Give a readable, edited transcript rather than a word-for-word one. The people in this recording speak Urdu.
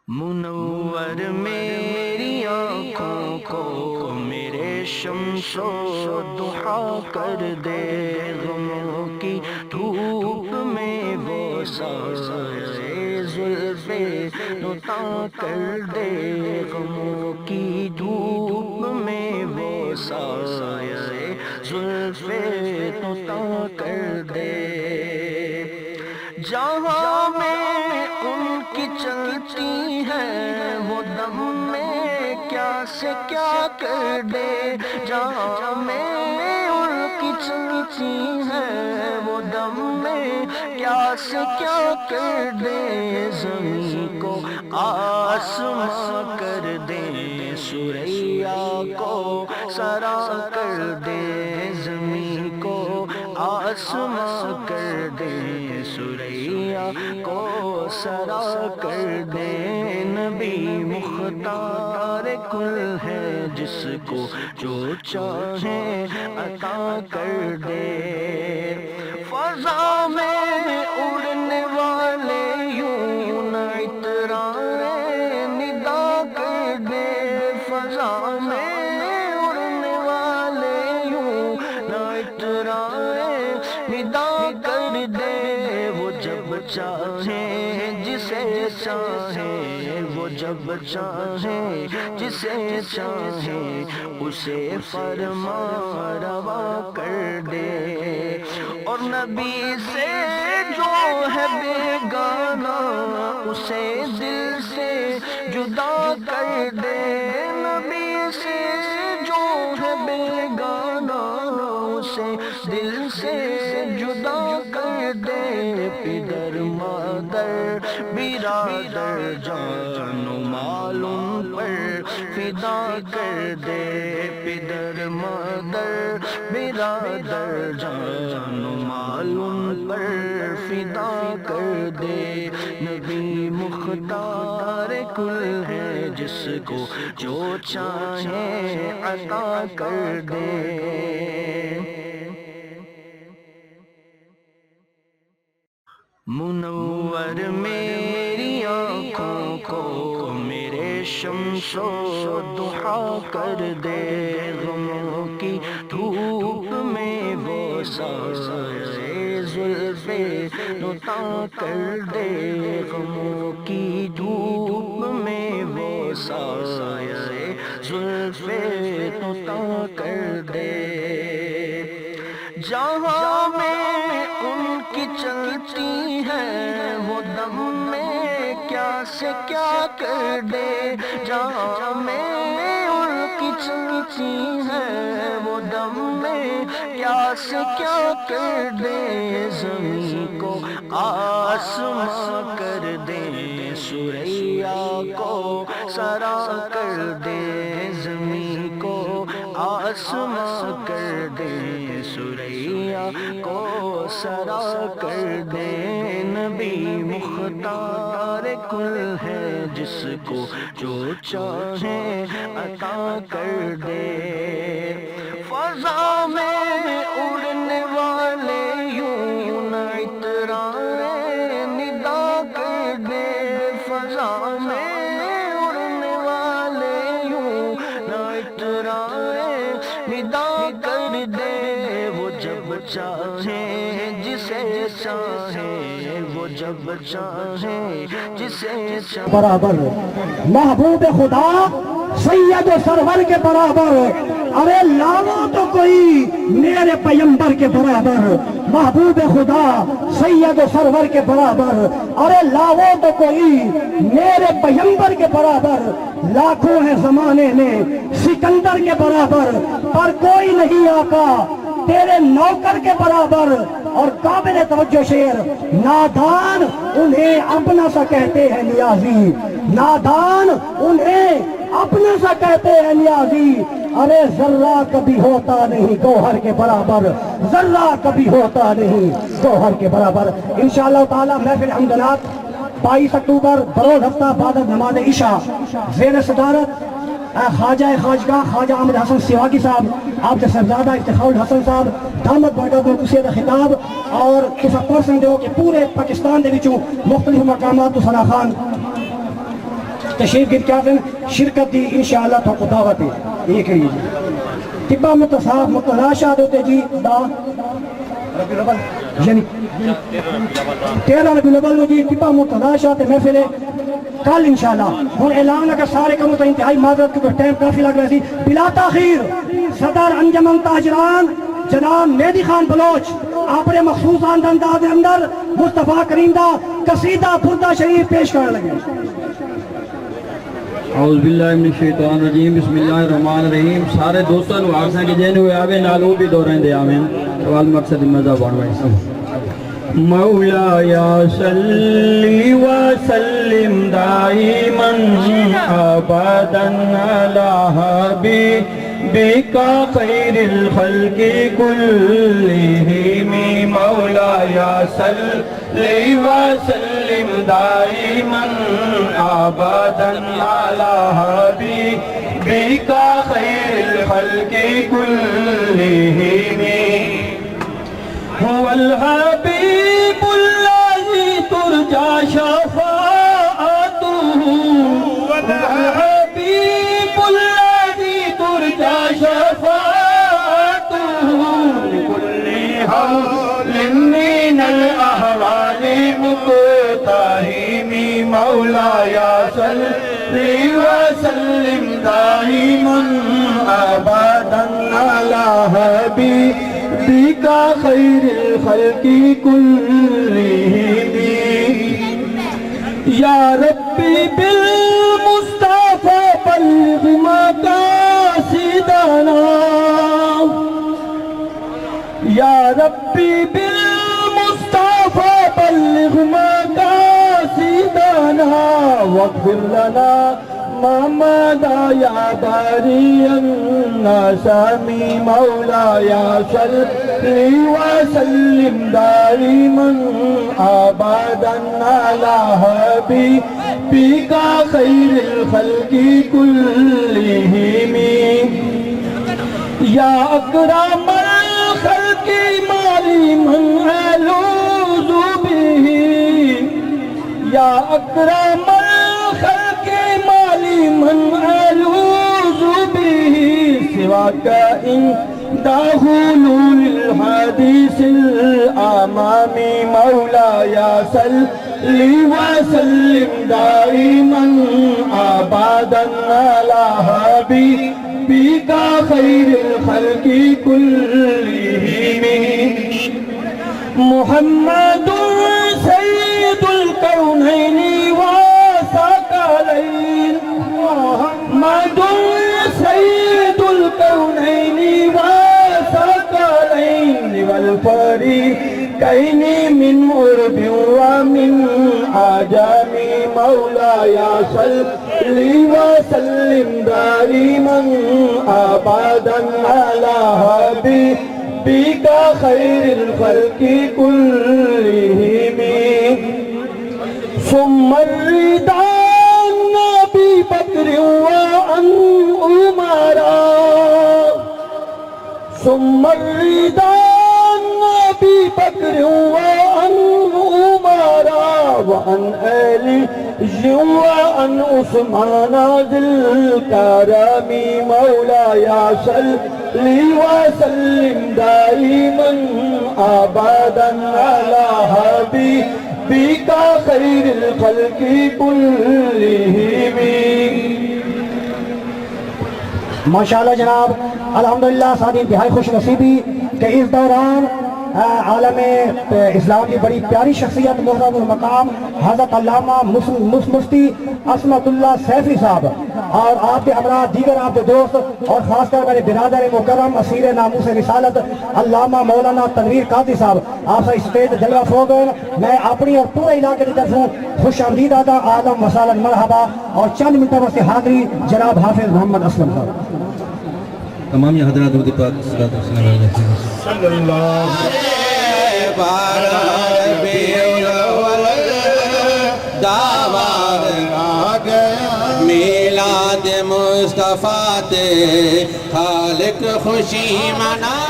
منور میری آنکھوں کو میرے شمس و ضحیٰ کر دے، غموں کی دھوپ میں وہ سایہ زلف نُتاں کر دے، غموں کی دھوپ میں وہ سایہ زلف نُتاں کر دے۔ جہاں میں ان کی چلتی ہے وہ دم میں کیا سے کیا کر دے، جہاں میں ان کی چلتی ہے وہ دم میں کیا سے کیا کر دے، زمین کو آسماں کر دے، ثریا کو سرا کر دے، زمین کو آسماں کر دے، ثریا کو سرا کر دے، نبی مختار کل ہے جس کو جو چاہے عطا کر دے، فضا میں اڑنے والے یوں نہ اترائے ندا کر دے، فضا میں اڑنے والے یوں نہ اترائے ندا کر دے، وہ جب چاہے جسے چاہے، وہ جب چاہے جسے چاہے اسے فرما روا کر دے، اور نبی سے جو ہے بیگانہ اسے دل سے جدا کر دے، نبی سے جو ہے بیگانہ اسے دل سے جدا کر دے، پدر مادر برادر جان و مال ان پر فدا کر دے، پدر مادر برادر جان و مال ان پر فدا کر دے، نبی مختار کل ہے جس کو جو چاہے عطا کر دے۔ منور میری آنکھوں کو میرے شمس و ضحیٰ کر دے، غموں کی دھوپ میں وہ سایہ زلف نُتاں کر دے، غموں کی دھوپ میں وہ سایہ زلف نُتاں کر دے، جہاں میں ان کی چلتی ہے وہ دم میں کیا سے کیا کر دے، جہاں میں ان کی چلتی ہے وہ دم میں کیا سے کیا کر دے، زمین کو آسماں کر دے، ثریا کو سرا کر دے، زمین کو آسماں کر دے، ثریا کو سرا کر دے، نبی مختار کل ہے جس کو جو چاہے عطا کر دے، فضا میں اڑنے والے یوں نہ اترائے ندا کر دے، فضا میں اڑنے والے یوں نہ اترائے ندا کر دے، وہ جب چاہے جسے چاہے، وہ جب چاہے جسے چاہے برابر محبوب خدا سید و سرور کے برابر، ارے لاؤ تو کوئی میرے پیمبر کے برابر، محبوب خدا سید و سرور کے برابر، ارے لاؤ تو کوئی میرے پیمبر کے برابر، لاکھوں ہیں زمانے میں سکندر کے برابر، پر کوئی نہیں آقا تیرے نوکر کے برابر، اور قابل توجہ شعر، نادان انہیں اپنا سا کہتے ہیں نیازی، نادان انہیں اپنا سا کہتے ہیں نیازی، ارے ذرہ کبھی ہوتا نہیں گوہر کے برابر، ذرہ کبھی ہوتا نہیں گوہر کے برابر۔ انشاءاللہ تعالی محفل حمدنات 22 اکتوبر بروز ہفتہ بعد از نماز عشاء زیر صدارت خواجہ خواجگاہ خواجہ احمد حسن سیواگی صاحب، آپ کے صاحبزادہ افتخار الحسن صاحب دامت برکات میں خطاب، اور اس پرسن جو کہ پورے پاکستان دے وچوں مختلف مقامات تو سنا خان تشریف گرد کیا دیں شرکت دی انشاءاللہ تو کو دعوت ہے یہ کریے جی طبع متصاب متلاشات ہوتے جی دا ربی الاول یعنی 13 ربی الاول میں جی طبع متلاشات محفل ہے کل انشاءاللہ ہن اعلان اگر سارے کموں تو انتہائی معذرت کیونکہ ٹائم کافی لگ رہا سی بلا تاخیر صدر انجمن تاجران جناب مہدی خان بلوچ اپنے مخصوص انداز دے اندر مصطفیٰ کریم دا قصیدہ بردہ شریف پیش کرنے لگے اعوذ باللہ من الشیطان الرجیم بسم اللہ الرحمن الرحیم سارے دوستوں نو آکھساں کہ جن ہوئے آوے نالوں بھی دوریں دے آویں سوال مقصد مزہ بانوائی سن مولا یا صلی وسلم دائما ابدا علی حبیبک خیر الخلق کلہم مولا یا صلی وسلم دائما ابدا علی حبیبک خیر الخلق کلہم هو الحبيب الذي ترجى شفاعته هو الحبيب الذي ترجى شفاعته لكل حول من الأهوال مقتحم مولاي صل وسلم دائما أبدا على حبيبك خیر الخلق کلہم یا ربی بالمصطفى بلغ مقاصدنا یا ربی بالمصطفى بلغ مقاصدنا واغفر لنا ما مضى يا باري الناس مولاي صل وسلم دائما ابدا على حبيبك خير الخلق كلهم يا اكرم الخلق مالي من الوذ به يا اكرم الخلق مالي من الوذ به سواك عند حلول الحديث الامام مولاي صل وسلم دائما ابدا على حبيبك خير الخلق كلهم محمد سيد الكونين وثقلين محمد سيد الكونين وثقلين والفريقين من عرب ومن عجم مولاي صل وسلم دائما ابدا على حبيبك خير الخلق كلهم ثم الرضا عن ابي بكر وعن عمر ثم الرضا عن ابي بكر وعن عمر وعن آل وعن عثمان ذي الكرم مولاي صل وسلم دائما ابدا على حبيبك خير الخلق كلهم ماشاءاللہ جناب الحمدللہ ساری انتہائی خوش نصیبی کہ اس دوران عالم اسلام کی بڑی پیاری شخصیت محترم المقام حضرت علامہ مفتی عصمت اللہ سیفی صاحب اور آپ کے ہمراہ دیگر آپ کے دوست اور خاص کر میرے برادر مکرم اسیر ناموس رسالت علامہ مولانا تنویر قادری صاحب آپ سے اسٹیج جلوہ فروغ ہیں میں اپنی اور پورے علاقے کی طرف خوش آمدید آتا آدم وسالن مرحبا اور چند منٹوں سے حاضری جناب حافظ محمد اسلم صاحب تمام یہ حضرات درود پاک صلی اللہ میلاد مصطفیٰ تے خالق خوشی منا